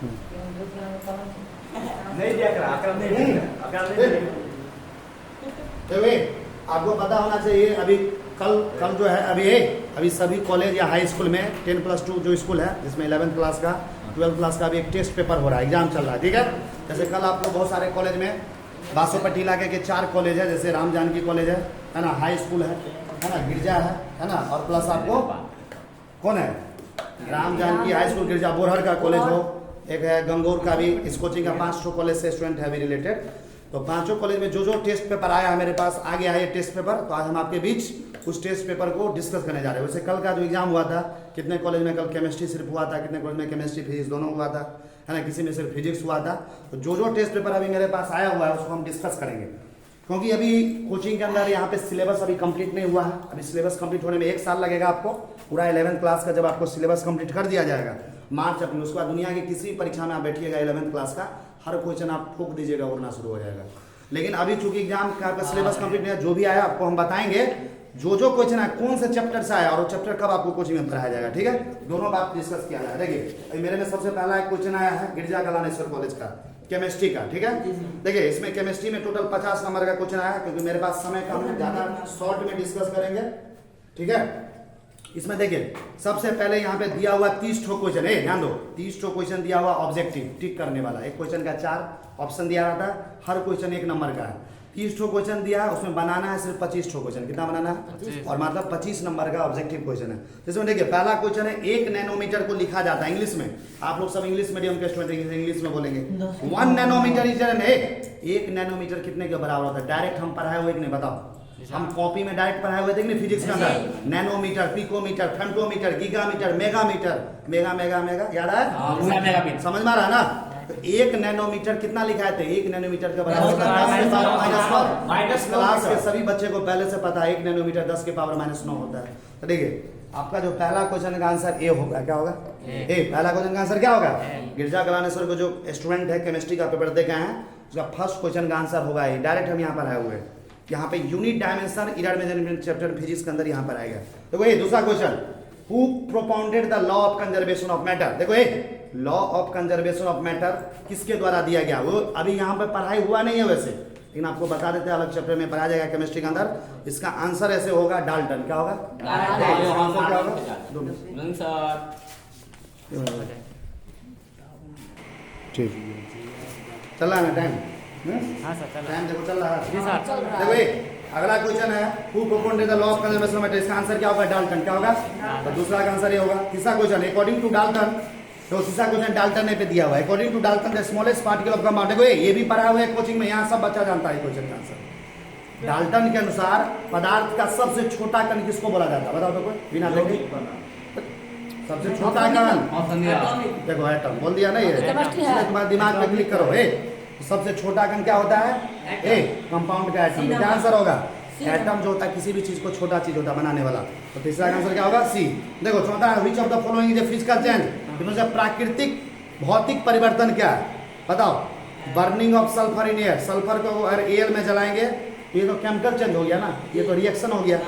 नहीं देख रहा, अकरम नहीं देख रहा, अकरम नहीं देख रहा। आपको पता होना चाहिए अभी कल जो है अभी सभी कॉलेज या हाई स्कूल में 10+2 जो स्कूल है जिसमें 11th क्लास का 12th क्लास का भी एक टेस्ट पेपर हो रहा है, एग्जाम चल रहा है, ठीक है। जैसे कल आपको बहुत सारे कॉलेज में बासोपट्टी इलाके के 4 कॉलेज है, जैसे राम जानकी कॉलेज है ना, हाई स्कूल है ना, गिरजा है ना, और प्लस आपको कौन है राम जानकी हाई स्कूल गिरजा बोरहर का कॉलेज हो, एक है गंगौर का भी, इस कोचिंग का 5 कॉलेज से स्टूडेंट है भी रिलेटेड। तो 5 कॉलेज में जो टेस्ट पेपर आया है मेरे पास आ गया है ये टेस्ट पेपर, तो आज हम आपके बीच उस टेस्ट पेपर को डिस्कस करने जा रहे हैं। वैसे कल का जो एग्जाम हुआ था, कितने कॉलेज में कल केमिस्ट्री सिर्फ हुआ था, कितने कॉलेज में केमिस्ट्री फिजिक्स दोनों हुआ था, है ना, किसी में सिर्फ फिजिक्स हुआ था। तो जो टेस्ट पेपर अभी मेरे पास आया हुआ है उसको हम डिस्कस करेंगे, क्योंकि अभी कोचिंग के अंदर यहाँ पे सिलेबस अभी कंप्लीट नहीं हुआ है। अभी सिलेबस कंप्लीट होने में 1 साल लगेगा आपको, पूरा 11th क्लास का जब आपको सिलेबस कंप्लीट कर दिया जाएगा मार्च अप्रैल, उसके बाद दुनिया की किसी भी परीक्षा में आप बैठिएगा 11th क्लास का हर क्वेश्चन आप ठोक दीजिएगा, उड़ना शुरू हो जाएगा। लेकिन अभी चूंकि एग्जाम का सिलेबस कंप्लीट नहीं है, जो भी आया आपको हम बताएंगे, जो क्वेश्चन है कौन से चैप्टर से आया और वो चैप्टर कब आपको कोचिंग में पढ़ाया जाएगा, ठीक है। दोनों बात डिस्कस किया जाए। देखिए मेरे में सबसे पहला एक क्वेश्चन आया है गिरजा कलानेश्वर कॉलेज का केमिस्ट्री का, ठीक है। देखिए इसमें केमिस्ट्री में टोटल 50 नंबर का क्वेश्चन आया है, क्योंकि मेरे पास समय कम है, ज्यादा शॉर्ट में डिस्कस करेंगे, ठीक है। इसमें देखिए सबसे पहले यहाँ पे दिया हुआ 30 क्वेश्चन है, ध्यान दो 30 क्वेश्चन दिया हुआ ऑब्जेक्टिव टिक करने वाला, एक क्वेश्चन का 4 ऑप्शन दिया रहता है, हर क्वेश्चन 1 नंबर का है। 30 क्वेश्चन दिया है, उसमें बनाना है सिर्फ 25 क्वेश्चन, कितना बनाना है, और मतलब 25 नंबर का ऑब्जेक्टिव क्वेश्चन है। जिसमें देखिए पहला क्वेश्चन है 1 नैनोमीटर को लिखा जाता है इंग्लिश में, आप लोग सब इंग्लिश मीडियम के स्टूडेंट इंग्लिश में बोलेंगे 1 नैनोमीटर इज एन 1 नैनोमीटर कितने के बराबर होता है, डायरेक्ट हम पढ़ाए हुए नहीं, बताओ हम कॉपी में डायरेक्ट पढ़ाए हुए थे कि फिजिक्स के अंदर, nanometre, picometre, femtometre, gigametre, megametre, mega mega mega याद है, समझ में आ रहा है ना। तो 1 नैनोमीटर कितना लिखा है, 1 नैनोमीटर के बराबर माइनस क्लास के सभी बच्चे को पहले से पता है 1 नैनोमीटर 10 के पावर -9 होता है। तो देखिए आपका जो पहला क्वेश्चन का आंसर ए होगा, क्या होगा ए, पहला क्वेश्चन का आंसर क्या होगा। गिरजा कलानेश्वर को जो स्टूडेंट है केमिस्ट्री का पेपर दे गए हैं उसका फर्स्ट क्वेश्चन का आंसर होगा ए, डायरेक्ट हम यहाँ पर आए हुए हैं, यहाँ पे unit dimension error measurement chapter physics के अंदर यहाँ पर आएगा। देखो ये दूसरा question, who propounded the law of conservation of matter, देखो ये law of conservation of matter किसके द्वारा दिया गया, वो अभी यहाँ पे पढ़ाई हुआ नहीं है वैसे, लेकिन आपको बता देते हैं अलग चैप्टर में पढ़ाया जाएगा केमिस्ट्री के अंदर। इसका आंसर ऐसे होगा डाल्टन, क्या होगा आंसर क्या होगा, ठीक चल रहा है ना टाइम, टाइम देखो चल रहा है। देखो ये अगला क्वेश्चन है who propounded the law of conservation of matter, इसका आंसर क्या होगा डाल्टन, क्या होगा, तो दूसरा का आंसर ये होगा। तीसरा क्वेश्चन अकॉर्डिंग टू डाल्टन, तो तीसरा क्वेश्चन डाल्टन ने पे दिया हुआ है, according to Dalton the smallest particle of compound, देखो ये भी पढ़ा हुआ है कोचिंग में, यहाँ सब बच्चा जानता है क्वेश्चन का आंसर। डाल्टन के अनुसार पदार्थ का सबसे छोटा कण किसको बोला जाता है, बताओ तो कोई बिना देखे, सबसे छोटा कण देखो एटम बोल दिया ना, ये तुम्हारे दिमाग में क्लिक करो, सबसे छोटा कण क्या होता है, ए कंपाउंड का एटम, क्या आंसर होगा, एटम जो होता है किसी भी चीज को छोटा चीज होता है बनाने वाला, तो तीसरा आंसर क्या होगा सी। देखो चौथा which of the following is a physical change, इनमें से प्राकृतिक भौतिक परिवर्तन क्या है, बताओ। Burning of sulphur in air, sulphur को अगर एयर में जलाएंगे ये तो केमिकल चेंज हो गया ना, ये तो रिएक्शन हो गया।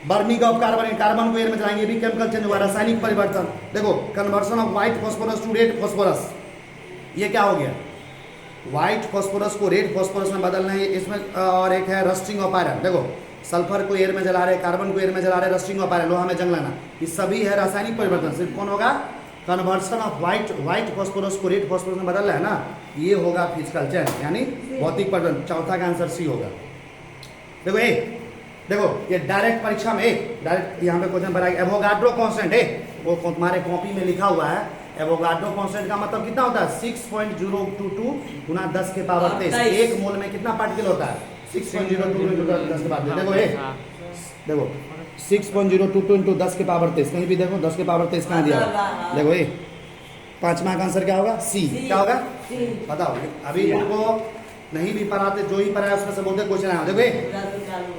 बर्निंग ऑफ कार्बन, कार्बन को एयर में जलाएंगे भी केमिकल चेंज हुआ, रासायनिक परिवर्तन। देखो conversion of white phosphorus to red phosphorus, ये क्या हो गया, व्हाइट फॉस्फोरस को रेड फॉस्फोरस में बदलना है इसमें। और एक है रस्टिंग ऑफ आयरन, देखो सल्फर को एयर में जला रहे, कार्बन को एयर में जला रहे, रस्टिंग ऑफ आयरन लोहा में जंग लाना, ये सभी है रासायनिक परिवर्तन। सिर्फ कौन होगा, कन्वर्सन ऑफ व्हाइट फॉस्फोरस को रेड फॉस्फोरस में बदल रहा है ना, ये होगा फिजिकल चेंज यानी भौतिक परिवर्तन। चौथा का आंसर सी होगा। देखो देखो ये डायरेक्ट परीक्षा में डायरेक्ट यहाँ पे क्वेश्चन बनाएगा, एवोगाड्रो कांस्टेंट है वो तुम्हारे कॉपी में लिखा हुआ है। एवोगाड्रो कांस्टेंट का मतलब कितना होता है, 6.022 गुना 10 के पावर 23, एक मोल में कितना पार्टिकल होता है, 6.022 10 के पावर। देखो देखो 6.022 इंटू 10 के पावर 23, कहीं भी देखो 10 के पावर 23 कहाँ दिया है, देखो ये पांचवा का आंसर क्या होगा, सी। क्या होगा बताओ, अभी उनको नहीं भी पढ़ाते, जो ही पढ़ाया उसमें से बोलते क्वेश्चन आया। देखो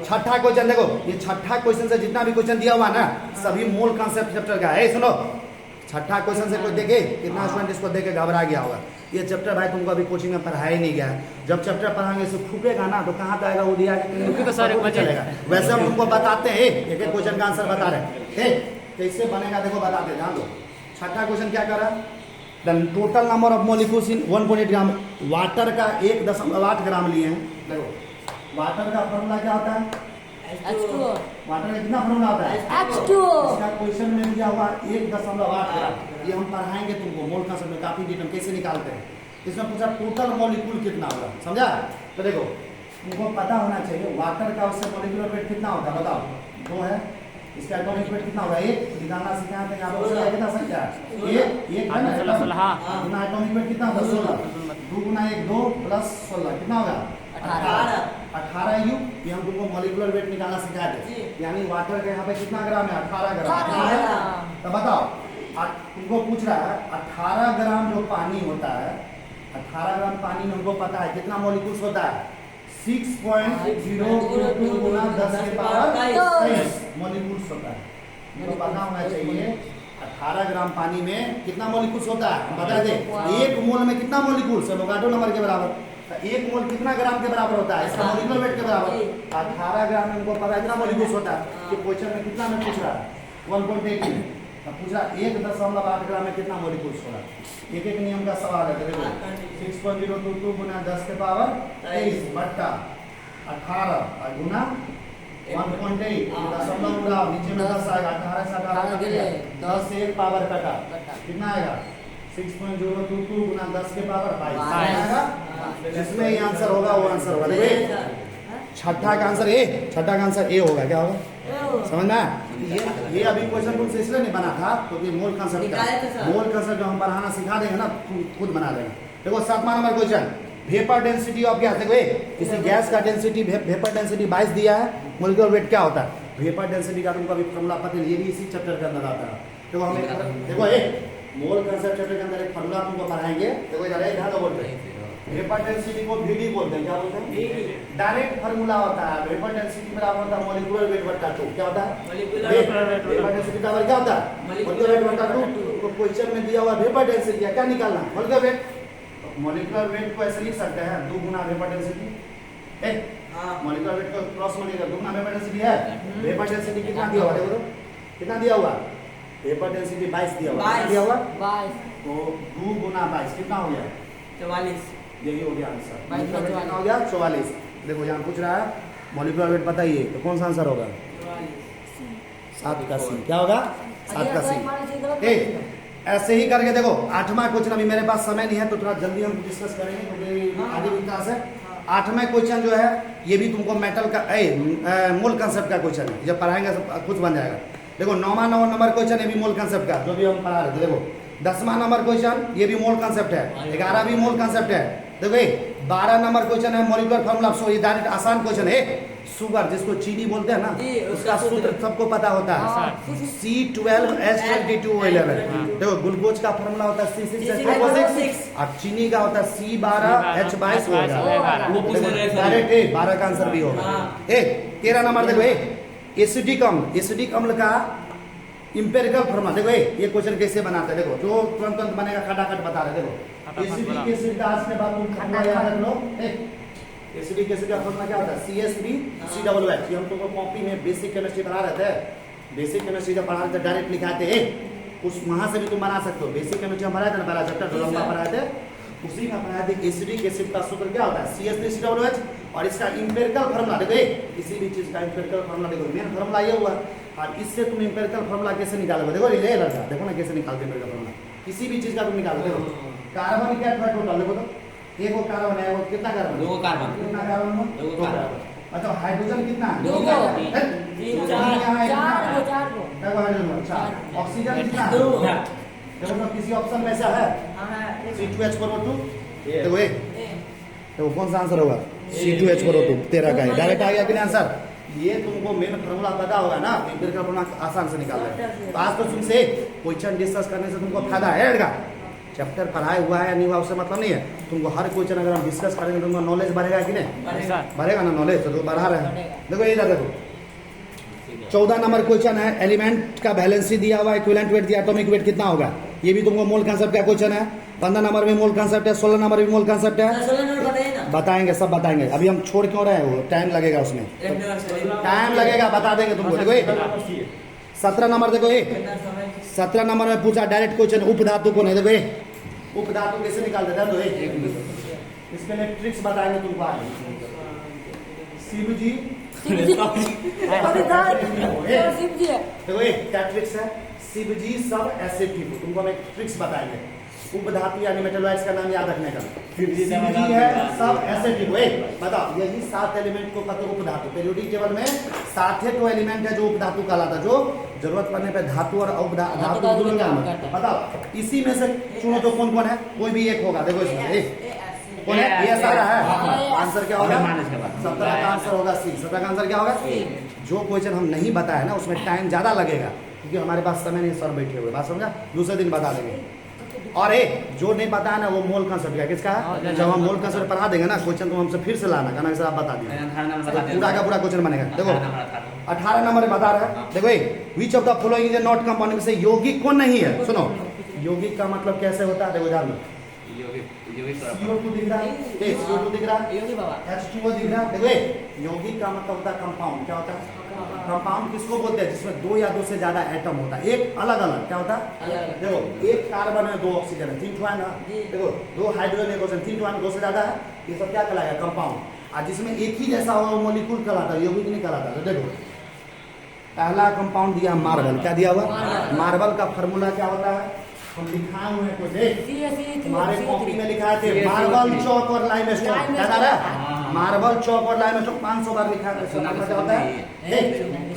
छठा क्वेश्चन, देखो ये छठा क्वेश्चन से जितना भी क्वेश्चन दिया हुआ ना सभी मूल कॉन्सेप्ट चैप्टर का है। सुनो छठा क्वेश्चन से कोई देखे कितना स्टूडेंट इसको देख के घबरा गया होगा, ये चैप्टर भाई तुमको अभी कोचिंग में पढ़ाया ही नहीं गया है। जब चैप्टर पढ़ाएंगे इसे फूकेगा ना तो कहाँ जाएगा वो दिया चलेगा। वैसे हम तुमको बताते हैं एक एक क्वेश्चन का आंसर बता रहे हैं कैसे बनेगा, देखो बताते ध्यान दो। छठा क्वेश्चन क्या कर रहा है, then total number of molecules in 1.8 gram. Water का 1.8 ग्राम लिए हैं। देखो वाटर का फॉर्मूला क्या होता है? H2O। वाटर का कितना फॉर्मूला होता है? H2O। इसका क्वेश्चन में दिया हुआ 1.8 ग्राम। ये हम पढ़ाएंगे तुमको मोल का समय काफी डिटेल कैसे निकालते हैं। इसमें पूछा टोटल मॉलिक्यूल कितना होगा, समझा? तो देखो तुमको पता होना चाहिए वाटर का उससे मॉलिक्यूलर वेट कितना होता है, बताओ। 2 है, इसका एटॉमिक वेट कितना होगा? 1 निकालना सिखाया था यहाँ पर कितना संख्या है? 1 है ना, गुना एटॉमिक वेट कितना होगा? 16। 2 गुना 1 2 प्लस 16 कितना होगा? 18 यू। ये हम तुमको मॉलिक्यूलर वेट निकालना सिखाए थे। यानी वाटर के यहाँ पे कितना ग्राम है? 18 ग्राम। तो बताओ तुमको पूछ रहा है 18 ग्राम जो पानी होता है, 18 ग्राम पानी में हमको पता है कितना मॉलिक्यूल्स होता है? 6.022 गुना 10 के पावर 23 मॉलिक्यूल्स होता है। हमको पता होना चाहिए 18 ग्राम पानी में कितना मॉलिक्यूल्स होता है, हम बता दें। 1 मोल में कितना मॉलिक्यूल्स है? एवोगाड्रो नंबर के बराबर। तो 1 मोल कितना ग्राम के बराबर होता है? इसका मॉलिक्यूलर वेट के बराबर। 18 ग्राम में हमको पता है कितना मॉलिक्यूल्स होता है। कि क्वेश्चन में कितना में पूछ रहा है? 1.8 में। तो पूछ रहा 1.8 ग्राम में कितना मॉलिक्यूल्स होगा? एक एक नियम का सवाल है। देखो 6.022 गुना 10 के पावर 23 बट्टा 18 और गुना 1.8 दशमलव उड़ाओ, नीचे में 10 आएगा। 18 से 18 कट गया, 10 से 1 पावर कटा, कितना आएगा? 6.022 गुना 10 के पावर 22 आएगा। जिसमें ये आंसर होगा वो आंसर होगा। देखो छठा का आंसर ए, छठा का आंसर ए होगा। क्या होगा समझ में? ये अभी क्वेश्चन तुमसे इसलिए नहीं बना था क्योंकि मोल कंसेप्ट का मोल कंसेप्ट जो हम पढ़ाना सिखा देंगे ना खुद बना देंगे। देखो 7वां number question, vapour density of gas. देखो किसी गैस का डेंसिटी वेपर डेंसिटी 22 दिया है, मॉलिक्यूलर वेट क्या होता है? वेपर डेंसिटी का तुमको अभी फॉर्मूला पता है, ये भी इसी चैप्टर के अंदर आता है। देखो हमें देखो मोल कंसेप्ट चैप्टर के अंदर एक फॉर्मूला तुमको पढ़ाएंगे। देखो इधर एक ध्यान बोलते हैं वेपर डेंसिटी को VD बोलते हैं। क्या बोलते हैं? डायरेक्ट फार्मूला होता है वेपर डेंसिटी बराबर होता है मॉलिक्यूलर वेट बटा 2। क्या होता है? वेपर डेंसिटी बराबर क्या होता है? मॉलिक्यूलर वेट बटा 2। तो क्वेश्चन में दिया हुआ वेपर डेंसिटी क्या निकालना? Molecular weight. मॉलिक्यूलर वेट को ऐसे लिख सकते हैं 2 गुना वेपर डेंसिटी। मॉलिक्यूलर वेट को क्रॉस मल्टीप्लाई 2 गुना वेपर डेंसिटी है। वेपर डेंसिटी कितना दिया हुआ? देखो कितना दिया हुआ? वेपर डेंसिटी 22 दिया हुआ। दिया हुआ 22। तो 2 गुना 22 कितना हो गया? 44। यही हो गया आंसर। मॉलिक्यूलर वेट कितना हो गया? 44। देखो यहाँ पूछ रहा है मॉलिक्यूलर वेट बताइए, तो कौन सा आंसर होगा? 7 का सी। क्या होगा? 7 का सी। ऐसे ही करके देखो 8वां क्वेश्चन, अभी मेरे पास समय नहीं है तो थोड़ा जल्दी हम डिस्कस करेंगे क्योंकि आगे भी क्लास है। 8वां क्वेश्चन जो है ये भी तुमको मेटल का मोल कंसेप्ट का क्वेश्चन है, जब पढ़ाएंगे सब कुछ बन जाएगा। देखो 9वां नंबर क्वेश्चन है भी मोल कंसेप्ट का, जो भी हम पढ़ा रहे थे। देखो 10वां नंबर क्वेश्चन ये भी मोल कंसेप्ट है, 11 भी मोल कंसेप्ट है। देखो 12 नंबर क्वेश्चन है मॉलिक्यूलर फार्मूला। सो ये डायरेक्ट आसान क्वेश्चन है। शुगर जिसको चीनी बोलते हैं ना, उसका सूत्र सबको पता होता है C12H22O11। देखो ग्लूकोज का फार्मूला होता है C6H6 और चीनी का होता है C12H22 होगा। डायरेक्ट 12 का आंसर भी होगा। 13 नंबर देखो एसिडिक अम्ल का इंपेरिकल फॉर्मूला। देखो ये क्वेश्चन कैसे बनाते हैं, देखो जो तुरंत बनेगा खटाखट बता रहे। देखो एसिडिक एसिड का आज के बाद तुम फॉर्मूला याद रख लो। एसिडिक एसिड का फॉर्मूला क्या होता है? CH3COOH। ये हम तुमको कॉपी में बेसिक केमिस्ट्री पढ़ा रहे थे। बेसिक केमिस्ट्री जब पढ़ा रहे थे डायरेक्ट लिखाते हैं, उस वहां से भी तुम बना सकते हो। बेसिक केमिस्ट्री हम पढ़ाए थे ना, पहला चैप्टर लंबा पढ़ाए थे, उसी में पढ़ाए थे। एसिडिक एसिड का सूत्र क्या होता है? CH3COOH। और इसका इंपेरिकल फॉर्मूला देखो, किसी भी चीज का इंपेरिकल फॉर्मूला देखो, मेन फॉर्मूला ये हुआ। और इससे तुम इंपेरिकल फॉर्मूला कैसे निकालोगे? देखो ये लड़का देखो ना कैसे निकालते हैं इंपेरिकल फॉर्मूला। किसी भी चीज का तुम निकालो। देखो कार्बन क्या है टोटल, देखो तो एक वो कार्बन है, वो कितना कार्बन? 2 कार्बन। कितना कार्बन? 2 कार्बन। अच्छा हाइड्रोजन कितना है? 2 को 3 4 को। देखो हाइड्रोजन 4। ऑक्सीजन कितना है? 2। देखो तो किसी ऑप्शन में ऐसा है? C2H4O2। देखो ये तो कौन सा आंसर होगा? C2H4O2 13 का है। डायरेक्ट आ गया कि नहीं आंसर? ये तुमको मेन फॉर्मूला पता होगा ना, इंपेरिकल फॉर्मूला आसान से निकाल है। तो आज तो तुमसे क्वेश्चन डिस्कस करने से तुमको फायदा है। चैप्टर पढ़ाया हुआ है नहीं हुआ उससे मतलब नहीं है। तुमको हर क्वेश्चन अगर हम डिस्कस करेंगे तो तुमको नॉलेज बढ़ेगा कि नहीं? बढ़ेगा ना नॉलेज, तो बढ़ा रहे हैं। देखो ये देखो 14 नंबर क्वेश्चन है, एलिमेंट का वैलेंसी दिया हुआ है, इक्विवेलेंट वेट दिया, एटॉमिक वेट कितना होगा? ये भी तुमको मोल कंसेप्ट का क्वेश्चन है। 15 नंबर में मोल कंसेप्ट है, 16 नंबर में मोल कंसेप्ट है। बताएंगे सब बताएंगे, अभी हम छोड़ क्यों रहे हैं? वो टाइम लगेगा, उसमें टाइम लगेगा, बता देंगे तुमको। देखो 17 नंबर देखो 17 नंबर में पूछा डायरेक्ट क्वेश्चन उप धातु को नहीं। देखो उपधातु कैसे निकालते थे? तो इसके लिए ट्रिक्स बताएंगे तुमको आगे। शिव जी देखो एक क्या ट्रिक्स है, शिव जी सब ऐसे ठीक हो, तुमको हम एक ट्रिक्स बताएंगे। उपधातु यानी मेटलॉइड्स का नाम याद रखने का। शिव जी है सब ऐसे ठीक हो, बताओ यही 7 एलिमेंट को कहते हैं उपधातु। पीरियोडिक टेबल में 7 तो एलिमेंट है जो उपधातु कहलाता, जो जरूरत पड़ने पे धातु और धातु दोनों का बताओ। इसी में से चुनो तो कौन कौन है, कोई भी एक होगा। देखो इसमें कौन है, ये सारा है। आंसर क्या होगा? 17 का आंसर होगा सी। 17 का आंसर क्या होगा? जो क्वेश्चन हम नहीं बताया ना उसमें टाइम ज्यादा लगेगा, क्योंकि हमारे पास समय नहीं, सर बैठे हुए, बात समझा? दूसरे दिन बता देंगे। और जो नहीं पता है ना वो मोल कंसेप्ट का किसका है? जब हम मोल कंसेप्ट पढ़ा देंगे ना क्वेश्चन, तो हमसे फिर से लाना, कहना सर आप बता दिए, पूरा का पूरा क्वेश्चन बनेगा। देखो 18 नंबर बता रहा है। देखो which of the following is not compound में से यौगिक कौन नहीं है? सुनो, यौगिक का मतलब कैसे होता है? देखो जान लो, CO2 दिख रहा है, CO2 दिख रहा है, H2O दिख रहा है। देखो यौगिक का मतलब होता है कंपाउंड। क्या होता है कंपाउंड? किसको बोलते हैं? जिसमें 2 या 2 से ज्यादा एटम होता है, एक अलग अलग। क्या होता है? देखो एक कार्बन है, 2 ऑक्सीजन है, 3 ठो है ना। देखो 2 हाइड्रोजन, 1 ऑक्सीजन, 3 ठो है, 2 से ज्यादा है, ये सब क्या कहलाएगा? कंपाउंड। और जिसमें एक ही जैसा होगा वो मॉलिक्यूल कहलाता है, यौगिक नहीं कहलाता। तो देखो पहला कंपाउंड दिया मार्बल, क्या दिया हुआ? मार्बल का फॉर्मूला क्या होता है? हम लिखाए हुए कुछ हमारे कॉपी में लिखा है, मार्बल चौक और लाइमस्टोन। क्या था? मार्बल चौक और लाइमस्टोन 500 बार लिखा है। क्या होता है?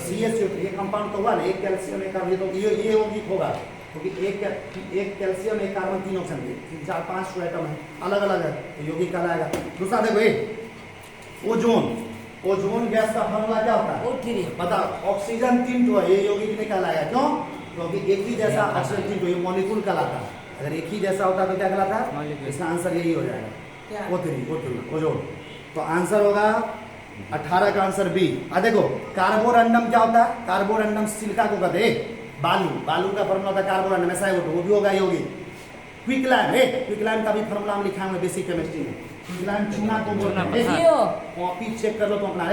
CH2। ये कंपाउंड तो हुआ ना, एक कैल्शियम एक कार्बन, तो ये यौगिक होगा, क्योंकि एक कैल्शियम एक कार्बन 3 ऑक्सीजन, 4-5 एटम है, अलग अलग है, तो यौगिक कहलाएगा। दूसरा देखो ओजोन, ओजोन गैस का फॉर्मूला क्या होता है? बताओ। ऑक्सीजन 3 ठो है, ये यौगिक नहीं कहलाएगा। क्यों? क्योंकि एक ही जैसा ऑक्सीजन 3 ठो, ये मॉलिक्यूल कहलाता है। अगर एक ही जैसा होता तो क्या कहलाता है? इसका आंसर यही हो जाएगा, O3 ओजोन। तो आंसर होगा 18 का आंसर बी। देखो कार्बोरंडम क्या होता है? कार्बोरंडम सिलिका को कहते हैं बालू, बालू का फॉर्मूला होता है कार्बोरंडम, ऐसा है वो भी होगा यौगिक। क्विकलैंड, क्विकलैंड का भी फॉर्मूला हम लिखा है बेसिक केमिस्ट्री में। क्विकलैंड चूना को बोलते हैं, कॉपी चेक कर लो तो अपना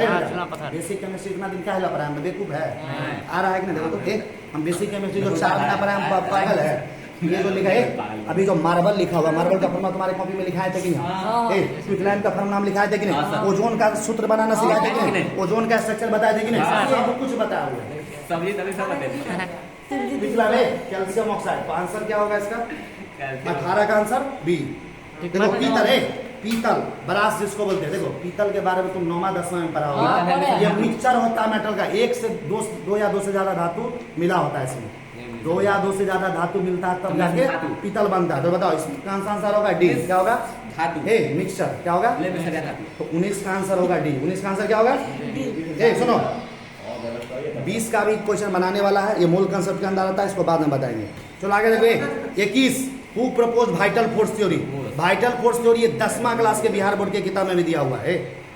बेसिक केमिस्ट्री इतना दिन का है पढ़ा है, बेवकूफ है आ रहा है कि नहीं? देखो तो हम बेसिक केमिस्ट्री जो 4 महीना पढ़ा है, पागल है। ये जो लिखा है अभी जो मार्बल लिखा हुआ, मार्बल का फॉर्मूला तुम्हारे कॉपी में लिखा है कि नहीं? क्विकलैंड का फॉर्मूला हम लिखा है कि नहीं? ओजोन का सूत्र बनाना सिखाया था कि नहीं? ओजोन का स्ट्रक्चर बताया था कि नहीं? सब कुछ बताया हुआ है। कैल्शियम ऑक्साइड, तो आंसर क्या होगा इसका? 18 का आंसर बी। देखो पीतल पीतल ब्रास जिसको बोलते हैं, देखो पीतल के बारे में तुम 9वां 10वां में पढ़ा होगा। ये मिक्सचर होता है मेटल का, 1 से 2 या 2 से ज्यादा धातु मिला होता है इसमें। 2 या 2 से ज्यादा धातु मिलता है तब जाके पीतल बनता है। तो बताओ इसका आंसर होगा डी। क्या होगा? धातु। मिक्सचर क्या होगा? तो 19 का आंसर होगा डी। 19 का आंसर क्या होगा? सुनो 20 का भी क्वेश्चन बनाने वाला है, ये मूल कंसेप्ट के अंदर आता है, इसको बाद में बताएंगे। चलो आगे देखो 21 who propose vital force theory. Vital force theory ये 10वां क्लास के बिहार बोर्ड के किताब में भी दिया हुआ है।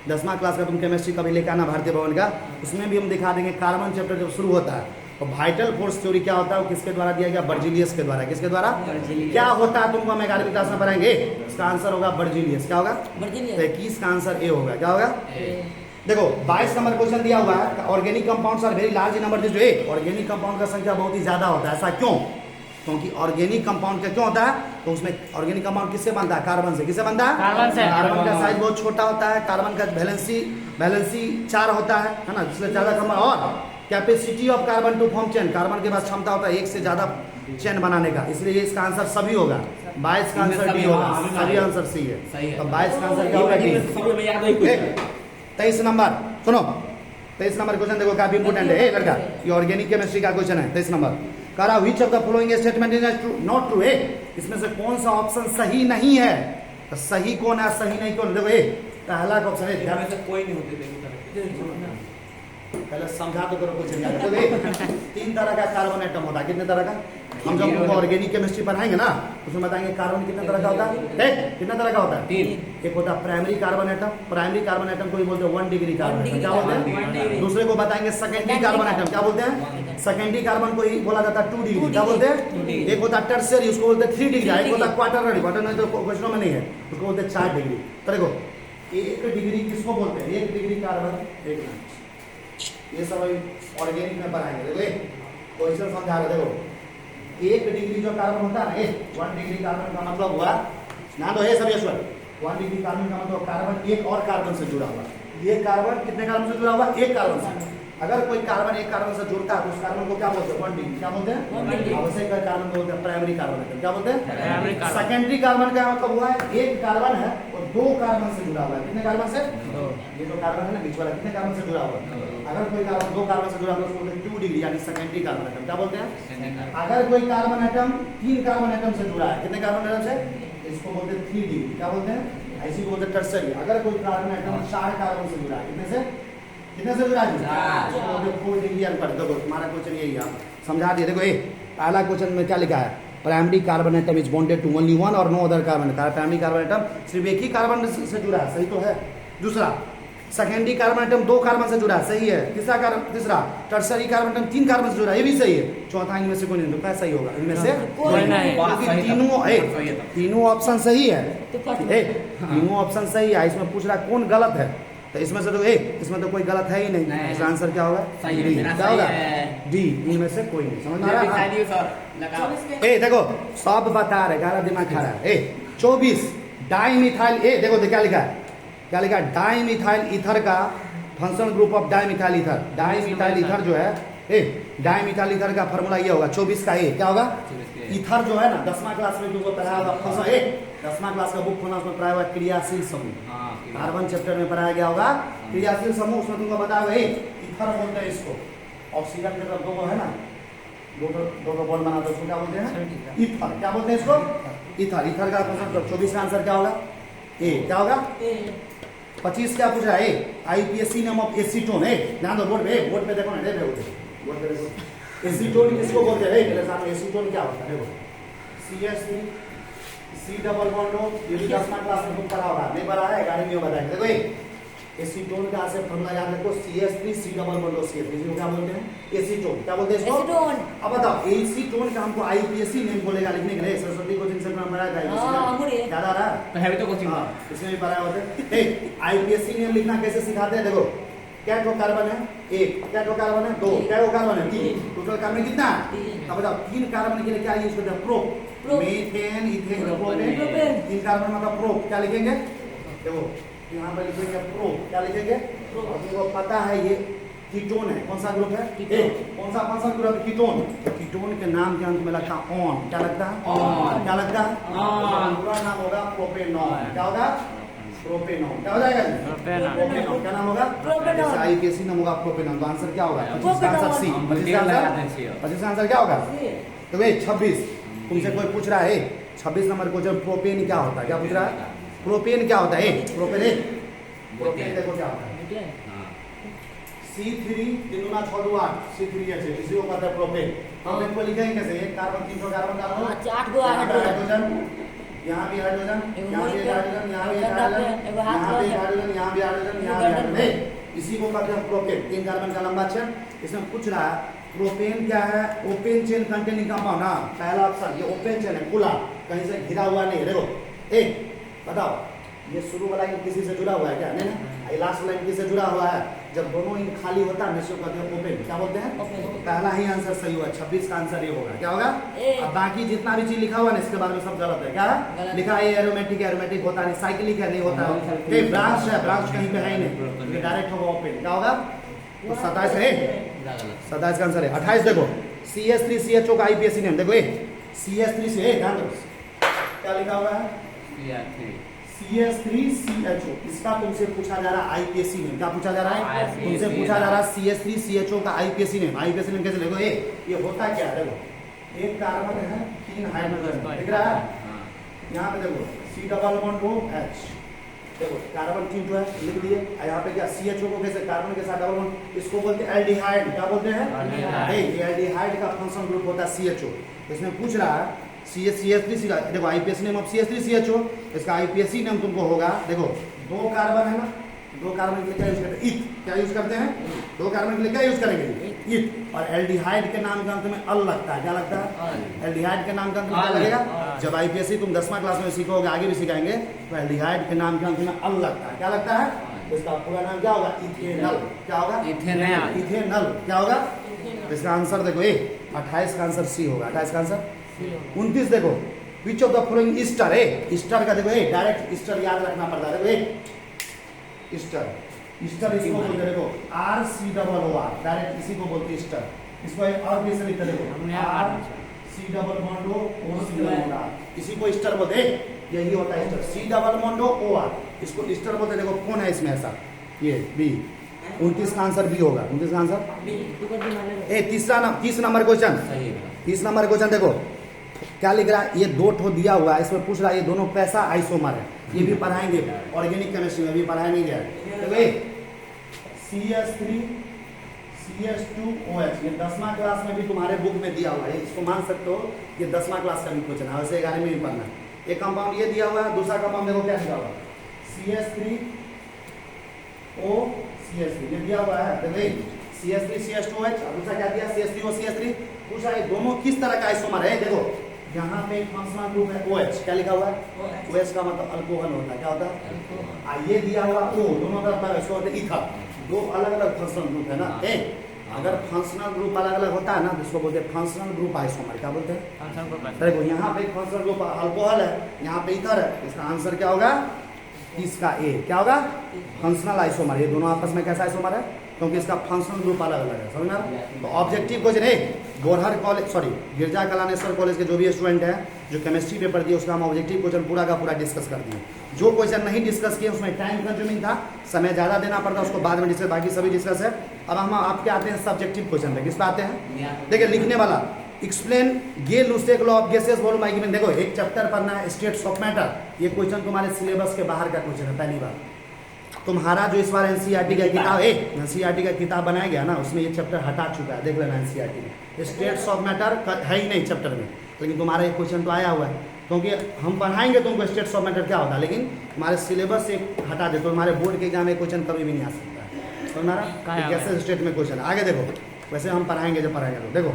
10वां क्लास का तुम केमिस्ट्री कभी लेकर आना भारतीय भवन का, उसमें भी हम दिखा देंगे। कार्बन चैप्टर जब शुरू होता है तो वाइटल फोर्स थ्योरी क्या होता है, वो किसके द्वारा दिया गया? बर्जीलियस के द्वारा। किसके द्वारा? क्या होता है तुमको हम 11वीं क्लास में पढ़ाएंगे। इसका आंसर होगा बर्जीलियस। क्या होगा? तो 21 का आंसर ए होगा। क्या होगा? देखो 22 नंबर क्वेश्चन दिया हुआ है, organic compounds are very large number. जो ऑर्गेनिक कंपाउंड का संख्या बहुत ही ज्यादा होता है, ऐसा क्यों? क्योंकि ऑर्गेनिक कंपाउंड का क्यों होता है? तो उसमें ऑर्गेनिक कंपाउंड किससे बनता है? कार्बन से। किससे बनता है? कार्बन से। कार्बन का साइज बहुत छोटा होता है, कार्बन का वैलेंसी 4 होता है ना, जिससे ज्यादा कम। और capacity of carbon to form chain, carbon के पास क्षमता होता है 1 से ज्यादा चेन बनाने का, इसलिए इसका आंसर सभी होगा। 22 का आंसर डी होगा, सभी आंसर सी है। तो 22 का आंसर क्या होगा? डी। 23 नंबर सुनो, 23 नंबर क्वेश्चन देखो काफी इंपोर्टेंट है लड़का, ये ऑर्गेनिक केमिस्ट्री का क्वेश्चन है। 23 नंबर करा which of the following statement is not true. इसमें से कौन सा ऑप्शन सही नहीं है? तो सही कौन है, सही नहीं कौन? देखो पहला ऑप्शन है, कोई नहीं होते, पहले समझा तो करो कुछ। 3 तरह का कार्बन एटम होता है। कितने तरह का? हम जब ऑर्गेनिक केमिस्ट्री पढ़ाएंगे ना उसमें बताएंगे कार्बन कितने तरह का होता है। कितने तरह का होता है? 3। एक होता है primary carbon atom, primary carbon atom को बोलते हैं 1 डिग्री कार्बन, क्या बोलते हैं? दूसरे को बताएंगे सेकेंडरी कार्बन एटम, क्या बोलते हैं? सेकेंडरी कार्बन को ही बोला जाता है 2 डिग्री, क्या बोलते हैं? एक होता है टर्शियरी, उसको बोलते हैं 3 डिग्री। एक होता है क्वार्टरनरी, क्वार्टरनरी तो क्वेश्चनों में नहीं है, उसको बोलते हैं 4 डिग्री। तो देखो 1 डिग्री किसको बोलते हैं? 1 डिग्री कार्बन, 1 ये सब ऑर्गेनिक में पढ़ाएंगे। देखो क्वेश्चन समझा रहे, देखो 1 डिग्री जो कार्बन होता है ना, 1 डिग्री कार्बन का मतलब हुआ ना, तो ये सब ये 1 डिग्री कार्बन का मतलब कार्बन एक और कार्बन से जुड़ा हुआ। ये कार्बन कितने कार्बन से जुड़ा हुआ? एक कार्बन से। अगर कोई कार्बन एक कार्बन से जुड़ता है तो उस कार्बन को क्या बोलते हैं? 1 डिग्री। क्या बोलते हैं? आवश्यक कार्बन को बोलते हैं प्राइमरी कार्बन। क्या बोलते हैं? सेकेंडरी कार्बन का मतलब हुआ है एक कार्बन है और 2 कार्बन से जुड़ा हुआ है। कितने कार्बन से? ये जो कार्बन है ना बीच वाला, कितने कार्बन से जुड़ा हुआ है? अगर कोई कार्बन 2 कार्बन से जुड़ा हुआ है तो उसको बोलते हैं 2 डिग्री, यानी सेकेंडरी कार्बन एटम। क्या बोलते हैं? अगर कोई कार्बन एटम 3 कार्बन एटम से जुड़ा है, कितने कार्बन एटम से? इसको बोलते हैं 3 डिग्री। क्या बोलते हैं? ऐसी को बोलते हैं टर्सरी। अगर कोई कार्बन एटम 4 कार्बन से जुड़ा है, कितने से? कितने से जुड़ा है? 4 डिग्री अनपढ़। देखो तुम्हारा क्वेश्चन यही है, समझा दिया। देखो ये पहला क्वेश्चन में क्या लिखा है? Primary carbon atom is bonded to only one और no other carbon. Primary carbon atom सिर्फ एक ही कार्बन से जुड़ा है, सही तो है। दूसरा, सेकेंडरी कार्बन एटम 2 कार्बन से जुड़ा है, सही है। तीसरा, टर्सरी कार्बन एटम 3 कार्बन से जुड़ा है, ये भी सही है। चौथा, इनमें से कोई नहीं, तो क्या सही होगा? इनमें से तीनों ऑप्शन सही है। तीनों ऑप्शन सही है। इसमें पूछ रहा कौन गलत है, तो इसमें से तो इसमें तो कोई गलत है ही नहीं। इसका आंसर क्या होगा? क्या होगा? डी। इनमें से कोई नहीं। समझ में आ रहा है? देखो सब बता रहे, गारा दिमाग खा रहा है। 24 डाइमिथाइल। देखो क्या लिखा है? क्या लिखा है? डाइमिथाइल ईथर का functional group of dimethyl ether. Dimethyl ether जो है, डाइमिथाइल ईथर का फॉर्मूला ये होगा 24 का। क्या होगा? ईथर जो है ना 10वां क्लास में तुमको पढ़ाया होगा। 10वां क्लास का बुक खोलना, उसमें पढ़ाया हुआ क्रियाशील समूह। कार्बन चैप्टर में पढ़ाया गया होगा क्रियाशील समूह। उसमें तुमको बताया हुआ ईथर बोलते हैं इसको। ऑक्सीजन के तरफ 2 है ना, 2 बॉन्ड बनाते हैं, उसको क्या बोलते हैं? ईथर। क्या बोलते हैं इसको? ईथर। ईथर का 24 का आंसर क्या होगा? क्या होगा? 25 क्या पूछ रहा है? IPSC name of acetone. ध्यान दो, बोर्ड पे देखो ना, बोर्ड पे देखो। एसीटोन किसको बोलते हैं? मेरे सामने एसीटोन क्या होता है? देखो CH3 C डबल बॉन्ड हो, ये भी 10वां क्लास में तुम पढ़ा होगा। नहीं पढ़ा है? गाड़ी में बताएंगे। देखो एसीटोन का से फॉर्मूला याद रखो, CH3 C डबल बॉन्ड हो, CH3 को क्या बोलते हैं? एसीटोन। क्या बोलते हैं इसको? एसीटोन। अब बताओ एसीटोन का हमको आईपीएससी नेम बोलेगा लिखने के लिए। सरस्वती कोचिंग से पढ़ा है, याद आ रहा है? है तो कोचिंग, इसमें भी पढ़ा होता है। आईपीएससी नेम लिखना कैसे सिखाते हैं? देखो क्या कार्बन है? 1। क्या कार्बन है? 2। क्या कार्बन है? 3। टोटल कार्बन कितना है? अब बताओ 3 कार्बन के लिए क्या यूज करते हैं? Prop. Methane, ethane, propane. 3 carbon मतलब प्रोप। क्या लिखेंगे? देखो यहाँ पर लिखेंगे प्रोप। क्या लिखेंगे? तुमको पता है ये कीटोन है। कौन सा ग्रुप है? कौन सा ग्रुप है? कीटोन। कीटोन के नाम के अंत में लगता है ऑन। क्या लगता है? ऑन। क्या लगता है? ऑन। पूरा नाम होगा प्रोपेनॉन। क्या होगा? प्रोपेनॉन। क्या हो जाएगा? प्रोपेनॉन। क्या नाम होगा? प्रोपेनॉन। आईपीएससी नाम होगा प्रोपेनॉन। तो आंसर क्या होगा? 25 का आंसर सी। 25 का आंसर क्या होगा? तो भाई 26 तुमसे कोई पूछ रहा है 26 नंबर क्वेश्चन, प्रोपेन क्या होता है? क्या पूछ रहा है? प्रोपेन क्या होता है? प्रोपेन प्रोपेन देखो क्या होता है? C3 3 गुना 6 2 8 C3H, इसी को कहते हैं प्रोपेन। प्रोपेन को लिखेंगे कैसे? एक कार्बन 300 कार्बन कार्बन 8 गो हाइड्रोजन, यहाँ भी हाइड्रोजन, यहाँ भी हाइड्रोजन, यहाँ भी हाइड्रोजन, यहाँ भी हाइड्रोजन, यहाँ भी हाइड्रोजन, यहाँ भी हाइड्रोजन। इसी को कहते हैं प्रोपेन। 3 कार्बन का लंबा चेन। इसमें पूछ रहा है प्रोपेन क्या है? Open chain containing compound. पहला ऑप्शन ये ओपन चेन है, खुला, कहीं से घिरा हुआ नहीं। देखो बताओ ये शुरू वाला इन किसी से जुड़ा हुआ है क्या? नहीं ना। ये लास्ट वाला इन किसी से जुड़ा हुआ है। जब दोनों इन खाली होता है इसको कहते हैं ओपन। क्या बोलते हैं? पहला ही आंसर सही हुआ। 26 का आंसर ये होगा। क्या होगा? अब बाकी जितना भी चीज लिखा हुआ है इसके बारे में सब गलत है। क्या लिखा है? एरोमेटिक एरोमेटिक होता नहीं, साइक्लिक है नहीं होता है, ब्रांच है, ब्रांच कहीं पे है ही नहीं, डायरेक्ट होगा ओपन। क्या होगा? तो 27 है। 27 का आंसर है। 28 देखो CH3 CHO का आईपीएससी नेम। देखो CH3 से ध्यान दो क्या लिखा हुआ है? CH3 CHO। इसका तुमसे पूछा जा रहा है आईपीएससी नेम। क्या पूछा जा रहा है? तुमसे पूछा जा रहा है CH3 CHO का आईपीएससी नेम। आईपीएससी नेम कैसे देखो? ये होता क्या है? देखो एक कार्बन है 3 हाइड्रोजन, दिख रहा है? यहाँ पे देखो C डबल बॉन्ड H, देखो कार्बन 3 जो है लिख दिए। यहाँ पे क्या CHO को कैसे कार्बन के साथ डबल बॉन्ड, इसको बोलते हैं एल्डिहाइड। क्या बोलते हैं? एल्डिहाइड का फंक्शन ग्रुप होता है CHO। इसमें पूछ रहा है CH3 देखो IPSC name of CH3 CHO। इसका आईपीएससी नेम तुमको होगा। देखो 2 कार्बन है ना, 2 कार्बन के लिए क्या यूज करते हैं? ईथ। क्या यूज करते हैं? 2 कार्बन के लिए क्या यूज करेंगे? ईथ। और एल्डिहाइड के नाम के अंत में अल लगता है। क्या लगता है? एल्डिहाइड के नाम के अंत में क्या लगेगा? जब आईपीएससी तुम 10वां क्लास में सीखोगे, आगे भी सिखाएंगे, तो एल्डिहाइड के नाम के अंत में अल लगता है। क्या लगता है? इसका पूरा नाम क्या होगा? इथेनल। क्या होगा? इथेनल। क्या होगा? इसका आंसर देखो 28 का आंसर सी होगा। 28 का आंसर 29 देखो, which of the following Easter है, ईस्टर का देखो डायरेक्ट ईस्टर याद रखना पड़ता है। देखो ईस्टर, ईस्टर इसको बोलते हैं, देखो RCOO, डायरेक्ट इसी को बोलते हैं ईस्टर। इसको और कैसे लिखते हैं, देखो RCOO, इसी को ईस्टर बोलते हैं, यही होता है ईस्टर। COO, इसको ईस्टर बोलते हैं। देखो कौन है इसमें ऐसा, ये बी। 29 का आंसर बी होगा। 29 का आंसर तीस नंबर क्वेश्चन, 30 नंबर क्वेश्चन देखो क्या लिख रहा है, ये दो ठो दिया हुआ है, इसमें पूछ रहा है ये दोनों कैसा आइसोमर है। ये भी पढ़ाएंगे ऑर्गेनिक केमिस्ट्री में, भी पढ़ाया नहीं गया। देखो CH3 CH2OH, ये 10वां क्लास में भी तुम्हारे बुक में दिया हुआ है, इसको मान सकते हो ये 10वां क्लास का भी क्वेश्चन है, वैसे 11 में भी पढ़ना है। एक कंपाउंड ये दिया हुआ है, दूसरा कंपाउंड देखो क्या दिया हुआ है, CH3OCH3, ये दिया हुआ है। देखो CH3 CH2OH, दूसरा क्या दिया CH3OCH3। पूछा ये दोनों किस तरह का आइसोमर है। देखो यहाँ पे फंक्शनल ग्रुप है OH, क्या लिखा हुआ है, OH का मतलब अल्कोहल होता है, क्या होता है। ये दिया हुआ O, दोनों तरफ इसको होता है ईथर। दो अलग अलग फंक्शनल ग्रुप है ना। अगर फंक्शनल ग्रुप अलग अलग होता है ना, जिसको बोलते हैं फंक्शनल ग्रुप आइसोमर, क्या बोलते हैं। देखो यहाँ पे फंक्शनल ग्रुप अल्कोहल है, यहाँ पे ईथर है, इसका आंसर क्या होगा, इसका ए क्या होगा, फंक्शनल आइसोमर। ये दोनों आपस में कैसा आइसोमर है, क्योंकि इसका फंक्शनल ग्रुप अलग अलग है, समझ में। तो ऑब्जेक्टिव क्वेश्चन है, बोरहर कॉलेज सॉरी गिरजा कलानेश्वर कॉलेज के जो भी स्टूडेंट है जो केमिस्ट्री पेपर दिए, उसका हम ऑब्जेक्टिव क्वेश्चन पूरा का पूरा डिस्कस कर दिए। जो क्वेश्चन नहीं डिस्कस किए उसमें टाइम कंज्यूमिंग था, समय ज़्यादा देना पड़ता, उसको बाद में डिस्कस, बाकी सभी डिस्कस है। अब हम आपके आते हैं सब्जेक्टिव क्वेश्चन पे, किस पे आते हैं। देखिए लिखने वाला, explain Gay Lussac law of gases volume argument. देखो एक चैप्टर पढ़ना है स्टेट्स ऑफ मैटर, ये क्वेश्चन तुम्हारे सिलेबस के बाहर का क्वेश्चन है। पहली बार तुम्हारा जो इस बार NCERT का किताब NCERT का किताब बनाया गया ना, उसमें ये चैप्टर हटा चुका है, देख लेना NCERT में। स्टेट्स ऑफ मैटर है ही नहीं चैप्टर में, लेकिन तुम्हारा एक क्वेश्चन तो आया हुआ है, क्योंकि हम पढ़ाएंगे तुमको स्टेट्स ऑफ मैटर क्या होता है, लेकिन तुम्हारे सिलेबस से हटा दे तो तुम्हारे बोर्ड के एग्जाम में क्वेश्चन कभी भी नहीं आ सकता है। तो हमारा कैसे स्टेट में क्वेश्चन आगे देखो, वैसे हम पढ़ाएंगे जब पढ़ाएंगे तो देखो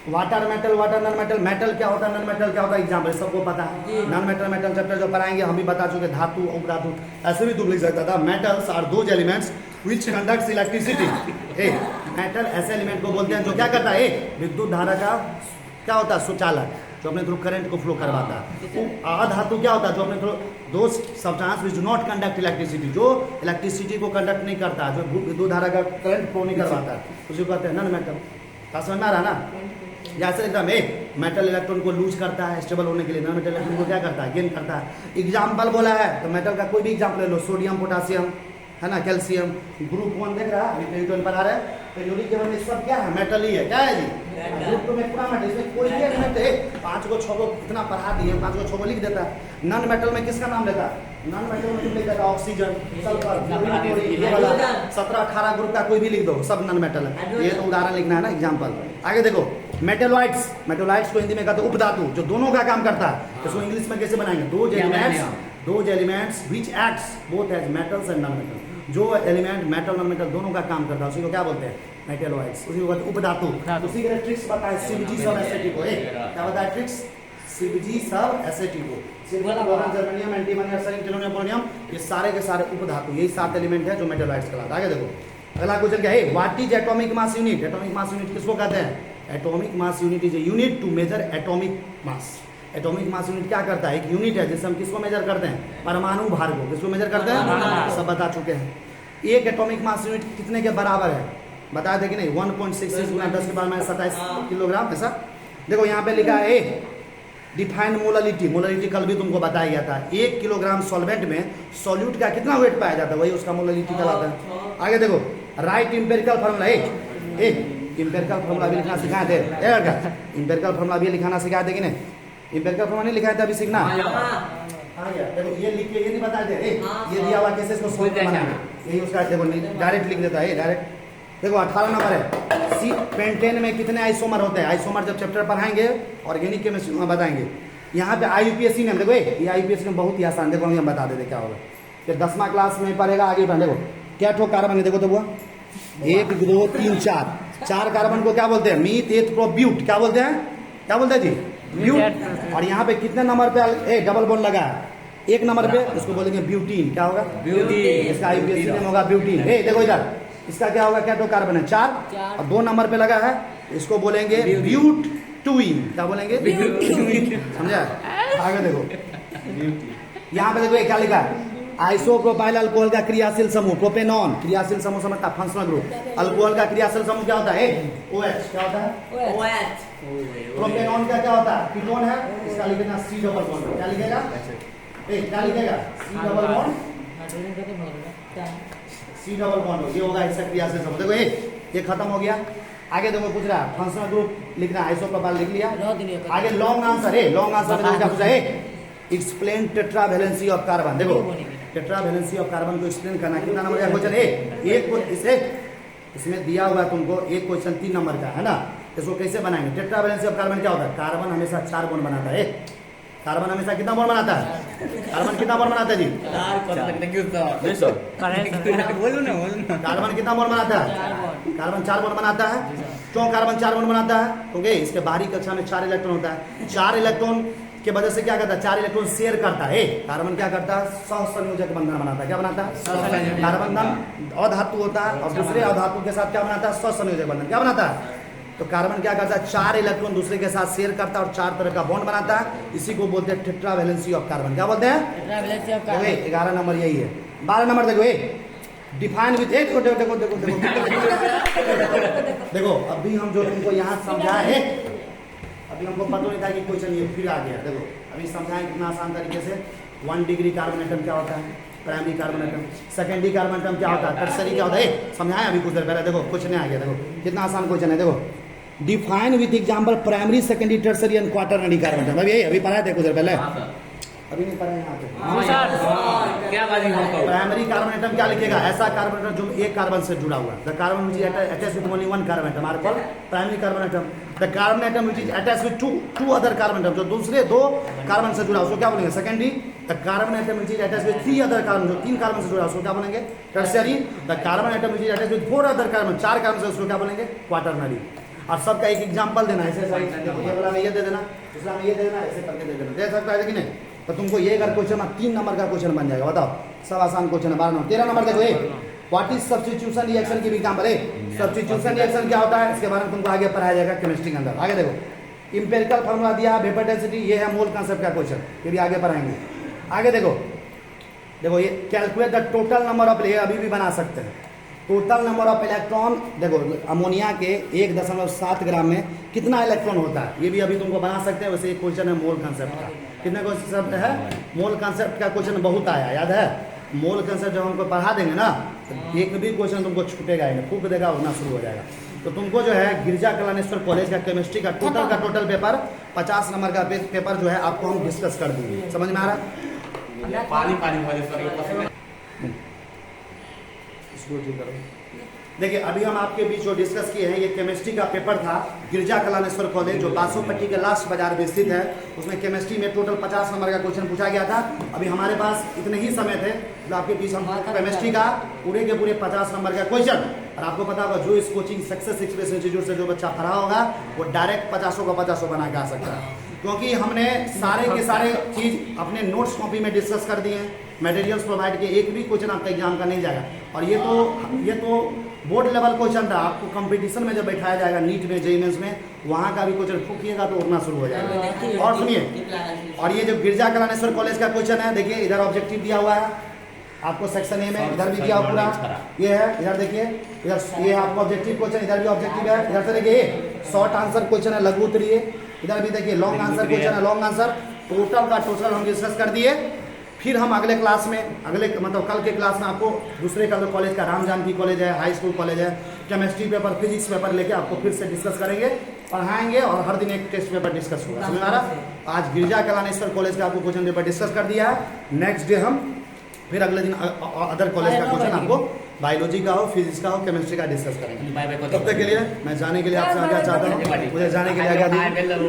water metal, water non metal, metal क्या होता है, नॉन मेटल क्या होता है, एग्जाम्पल सबको पता है। नॉन मेटल मेटल चैप्टर जो पढ़ाएंगे हम भी बता चुके, धातु उपधातु, ऐसे भी तुम लिख सकता था। Metals are those elements which conducts electricity. Metal ऐसे एलिमेंट को बोलते हैं जो क्या करता है, विद्युत धारा का क्या होता है, सुचालक, जो अपने थ्रू करंट को फ्लो करवाता है। अधातु क्या होता है, जो अपने थ्रू दो substance which do not conduct electricity, जो इलेक्ट्रिसिटी को कंडक्ट नहीं करता, जो विद्युत धारा का करंट फ्लो नहीं करवाता, उसी को कहते हैं नॉन मेटल। क्या समझ में आ रहा ना। जैसे एकदम मेटल इलेक्ट्रॉन को लूज करता है स्टेबल होने के लिए, नॉन मेटल इलेक्ट्रॉन को क्या करता है, गेन करता है। एग्जाम्पल बोला है तो मेटल का कोई भी एग्जाम्पल ले लो, सोडियम पोटासियम है ना, कैल्शियम। ग्रुप 1 देख रहा है, अभी पर आ रहा है, पेरियोडिक टेबल में सब क्या है, मेटल ही है। क्या है जी, ग्रुप 2 में पूरा मेटल, इसमें कोई भी एलिमेंट है 5 को 6 को इतना पढ़ा दिए, 5 को 6 को लिख देता है। नॉन मेटल में किसका नाम लेता है, नॉन मेटल में लिख देता है ऑक्सीजन, सल्फर, ये वाला 17-18 ग्रुप का कोई भी लिख दो, सब नॉन मेटल है। ये तो उदाहरण लिखना है ना, एग्जाम्पल। आगे देखो मेटेलॉइड्स, मेटेलॉइड्स को हिंदी में कहते हैं उपधातु, जो दोनों का काम करता है। इसको इंग्लिश में कैसे बनाएंगे, दो elements which acts both as metals and non metal. जो एलिमेंट मेटल नॉन मेटल दोनों का काम करता है उसी को क्या बोलते हैं, मेटेलॉइड्स, उसी को कहते हैं उपधातु। उसी के ट्रिक्स बताए CBG सब एसेटिको, क्या बताया ट्रिक्स, CBG सब एसेटिको, जर्मेनियम, एंटीमनी, आर्सेनिक, टेलोनियम, पोलोनियम, ये सारे के सारे उपधातु, यही 7 एलिमेंट है जो मेटेलॉइड्स कहलाता है। आगे देखो अगला क्वेश्चन क्या है, what is atomic mass unit. Atomic mass unit किसको कहते हैं, atomic mass unit is a unit to measure atomic mass. Atomic mass unit क्या करता है, एक यूनिट है जिससे हम किसको मेजर करते हैं, परमाणु भार को। किसको मेजर करते हैं, सब बता चुके हैं। एक एटॉमिक मास यूनिट कितने के बराबर है, बताया थे कि नहीं, 1.66 गुना 10 के पावर माइनस 27 किलोग्राम। ऐसा देखो यहाँ पे लिखा है डिफाइंड मोलरिटी। मोलरिटी कल भी तुमको बताया गया था, 1 किलोग्राम सॉल्वेंट में सॉल्यूट का कितना वेट पाया जाता है, वही उसका मोलरिटी कहलाता है। आगे देखो right empirical formula, empirical formula भी लिखना सिखाए थे, इम्पेरिकल फार्मूला भी लिखाना सिखाए थे कि नहीं, इम्पेरिकल फार्मूला नहीं लिखाया था, अभी सीखना। देखो ये लिख के ये नहीं बताया थे, ये दिया हुआ कैसे इसको सोल्व करना है, यही उसका देखो डायरेक्ट लिख देता है डायरेक्ट। देखो 18 नंबर है, सी पेंटेन में कितने आइसोमर होते हैं। आइसोमर जब चैप्टर पढ़ाएंगे ऑर्गेनिक केमिस्ट्री में बताएंगे। यहाँ पे IUPAC ने देखो ये IUPAC में बहुत ही आसान, देखो हम बता देते क्या होगा, फिर 10वां क्लास में पढ़ेगा आगे पढ़। देखो क्या ठो कार्बन है, देखो तो वो 1 2 3 4 कार्बन को क्या बोलते हैं, मीथ एथ प्रोब्यूट, क्या बोलते हैं, क्या बोलते हैं जी, ब्यूट। और यहाँ पे कितने नंबर पे डबल बॉन्ड लगा है, 1 नंबर पे, इसको बोलेंगे ब्यूटीन। क्या होगा, ब्यूटीन, इसका IUPAC नेम होगा ब्यूटीन। देखो इधर इसका क्या होगा, क्या तो कार्बन है 4, और 2 नंबर पे लगा है इसको बोलेंगे ब्यूटूइन। क्या बोलेंगे? समझा? आगे देखो, यहाँ पे देखो ये क्या लिखा है, आइसोप्रोपाइल अल्कोहल का क्रियाशील समूह प्रोपेनॉन, क्रियाशील समूह समझता, फंक्शनल ग्रुप। अल्कोहल का क्रियाशील समूह क्या होता है? OH। क्या होता है? OH। प्रोपेनॉन का क्या होता है? कीटोन है, इसका लिखना C डबल बॉन्ड। क्या लिखेगा? क्या लिखेगा? C double bond, C double bond. ये होगा इसका क्रियाशील समूह। देखो ये खत्म हो गया। आगे देखो पूछ रहा है फंक्शनल ग्रुप लिखना है, आइसोप्रोपाइल लिख लिया। आगे लॉन्ग आंसर है, लॉन्ग आंसर में क्या पूछा है? Explain tetra valency of carbon. देखो टेट्रा वैलेंसी ऑफ कार्बन को एक्सप्लेन करना, कितना नंबर का क्वेश्चन है? एक इसे इसमें दिया हुआ है तुमको एक क्वेश्चन 3 नंबर का है ना। इसको कैसे बनाएंगे? टेट्रा वैलेंसी ऑफ कार्बन क्या होता है? कार्बन हमेशा 4 बॉन्ड बनाता है। कार्बन हमेशा कितना बॉन्ड बनाता है? कार्बन कितना बॉन्ड बनाता है जी? नहीं सर, कार्बन कितना बॉन्ड बनाता है? कार्बन 4 बॉन्ड बनाता है। क्यों कार्बन 4 बॉन्ड बनाता है? क्योंकि इसके बाहरी कक्षा में 4 इलेक्ट्रॉन होता है। 4 इलेक्ट्रॉन के वजह से क्या करता है? 4 इलेक्ट्रॉन शेयर करता है। कार्बन क्या करता है? सहसंयोजक बंधन बनाता है। क्या बनाता है? कार्बन अधातु होता है और दूसरे अधातु के साथ क्या बनाता है? सहसंयोजक बंधन। क्या बनाता है? तो कार्बन क्या करता है? 4 इलेक्ट्रॉन दूसरे के साथ शेयर करता है और 4 तरह का बॉन्ड बनाता है। इसी को बोलते हैं टेट्रा वैलेंसी ऑफ कार्बन। क्या बोलते हैं? 11 नंबर यही है। 12 नंबर देखो, डिफाइन विथ देखो देखो देखो देखो देखो देखो अभी हम जो तुमको यहाँ समझाए है, अभी हमको पता नहीं था कि क्वेश्चन ये फिर आ गया। देखो अभी समझाएं कितना आसान तरीके से। 1 डिग्री कार्बन एटम क्या होता है? Primary carbon atom. Secondary carbon atom क्या होता है? टर्सरी क्या होता है? समझाएं अभी कुछ देर पहले। देखो क्वेश्चन आ गया, देखो कितना आसान क्वेश्चन है। देखो define with example primary secondary tertiary and quaternary carbon atom. अभी पढ़ाया था कुछ देर पहले, अभी नहीं पढ़ा यहाँ पे। क्या बाजी होता प्राइमरी कार्बन एटम क्या लिखेगा? ऐसा कार्बन एटम जो एक कार्बन से जुड़ा हुआ है। The carbon which is attached with only 1 carbon atom are called primary carbon atom. The carbon atom which is attached with two other carbon atom, जो दूसरे 2 कार्बन से जुड़ा उसको क्या बोलेंगे? Secondary. The carbon atom which is attached with 3 other carbon, जो 3 carbon से जुड़ा उसको क्या बोलेंगे? Tertiary. The carbon atom which is attached with 4 other carbon, 4 carbon से उसको क्या बोलेंगे? क्वाटरनरी। और सबका एक एग्जांपल देना, ऐसे ये वाला में ये दे देना, दूसरा में ये दे देना, ऐसे करके दे देना। दे सकता है कि नहीं? तो तुमको ये अगर क्वेश्चन 3 नंबर का क्वेश्चन बन जाएगा। बताओ, सब आसान क्वेश्चन है। 12 नंबर 13 नंबर देखो, व्हाट इज सब्स्टिट्यूशन रिएक्शन की भी एग्जांपल है। सब्स्टिट्यूशन रिएक्शन क्या होता है? इसके बारे में तुमको आगे पढ़ाया जाएगा केमिस्ट्री के अंदर। आगे देखो इंपेरिकल फार्मूला दिया, वेपर डेंसिटी, ये है मोल कांसेप्ट का क्वेश्चन, ये भी आगे पढ़ाएंगे। आगे देखो ये calculate the total number of, ये अभी भी बना सकते हैं। टोटल नंबर ऑफ इलेक्ट्रॉन, देखो अमोनिया के 1.7 ग्राम में कितना इलेक्ट्रॉन होता है, ये भी अभी तुमको बना सकते हैं। वैसे एक क्वेश्चन है मोल कांसेप्ट का। कितने क्वेश्चन है? मोल कांसेप्ट का क्वेश्चन बहुत आया, याद है? मोल कांसेप्ट जब हमको पढ़ा देंगे ना, तो एक भी क्वेश्चन तुमको छूटेगा ही नहीं, फूक देगा, उड़ना शुरू हो जाएगा। तो तुमको जो है गिरजा कलानेश्वर कॉलेज का केमिस्ट्री का टोटल पेपर 50 नंबर का पेपर जो है आपको हम डिस्कस कर देंगे। समझ में आ रहा है? पानी देखिए अभी हम आपके बीच जो डिस्कस किए हैं, ये केमिस्ट्री का पेपर था गिरजा कलानेश्वर कॉलेज, जो बासोपट्टी के लास्ट बाजार में स्थित है। उसमें केमिस्ट्री में टोटल 50 नंबर का क्वेश्चन पूछा गया था। अभी हमारे पास इतने ही समय थे जो आपके बीच हम केमिस्ट्री का पूरे के पूरे 50 नंबर का क्वेश्चन, और आपको पता होगा जो इस कोचिंग सक्सेस एक्सप्रेस इंस्टीट्यूट से जो बच्चा पढ़ा होगा वो डायरेक्ट 50 का 50 बना के आ सकता है, क्योंकि हमने सारे के सारे चीज अपने नोट्स कॉपी में डिस्कस कर दिए हैं। मटेरियल्स प्रोवाइड किए, एक भी क्वेश्चन आपका एग्जाम का नहीं जाएगा। और ये तो बोर्ड लेवल क्वेश्चन था, आपको कंपटीशन में जब बैठाया जाएगा नीट में, जेईई मेंस में, वहाँ का भी क्वेश्चन फूकिएगा तो उड़ना शुरू हो जाएगा। और सुनिए, और ये जो गिरजा कलानेश्वर कॉलेज का क्वेश्चन है, देखिए इधर ऑब्जेक्टिव दिया हुआ है आपको सेक्शन ए में, इधर भी दिया हुआ पूरा ये है। इधर देखिए, इधर ये आपको ऑब्जेक्टिव क्वेश्चन, इधर भी ऑब्जेक्टिव है। इधर से देखिए शॉर्ट आंसर क्वेश्चन है, लघु उत्तरीय। इधर भी देखिए लॉन्ग आंसर क्वेश्चन है, लॉन्ग आंसर। टोटल का टोटल हम डिस्कस कर दिए। फिर हम अगले क्लास में, कल के क्लास में आपको दूसरे कॉलेज का राम जानकी कॉलेज है, हाई स्कूल कॉलेज है, केमिस्ट्री पेपर, फिजिक्स पेपर लेके आपको फिर से डिस्कस करेंगे, पढ़ाएंगे, और हर दिन एक टेस्ट पेपर डिस्कस होगा। समझ में आ रहा? आज गिरजा कलानेश्वर कॉलेज का आपको क्वेश्चन पेपर डिस्कस कर दिया है। नेक्स्ट डे हम फिर अगले दिन अदर कॉलेज का क्वेश्चन आपको बायोलॉजी का हो, फिजिक्स का हो, केमिस्ट्री का डिस्कस करेंगे। तब तक के लिए मैं जाने के लिए आपसे आज्ञा चाहता हूँ। मुझे जाने के लिए आज्ञा दीजिए।